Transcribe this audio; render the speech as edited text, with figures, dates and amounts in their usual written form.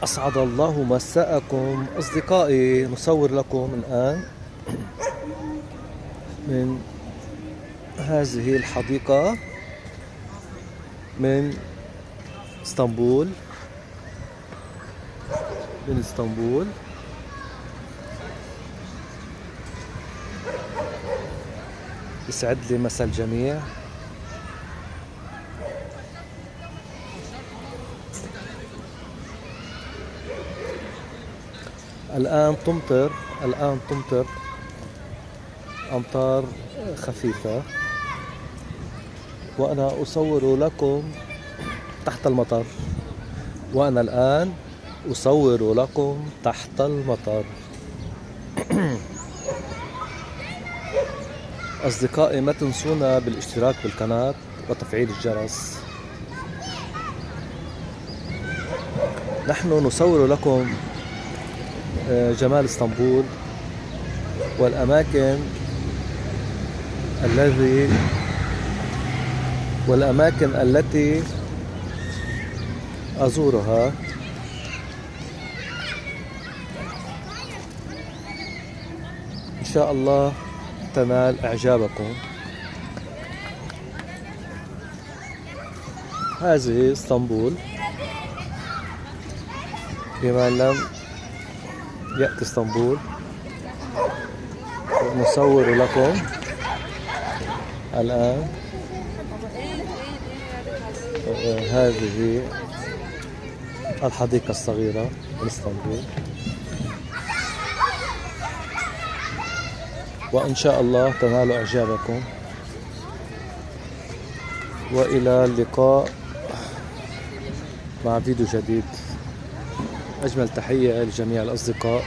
أسعد الله مساءكم أصدقائي. نصور لكم الآن من هذه الحديقة من اسطنبول. يسعد لي مساء الجميع. الآن تمطر أمطار خفيفة، وأنا أصور لكم تحت المطر. وأنا الآن أصور لكم تحت المطر. أصدقائي، ما تنسونا بالاشتراك بالقناة وتفعيل الجرس. نحن نصور لكم جمال اسطنبول والأماكن التي أزورها. إن شاء الله تنال إعجابكم. هذه اسطنبول. لمن لم يأتي اسطنبول نصور لكم الآن هذه الحديقة الصغيرة من اسطنبول، وإن شاء الله تنال إعجابكم. وإلى اللقاء مع فيديو جديد. أجمل تحية لجميع الأصدقاء.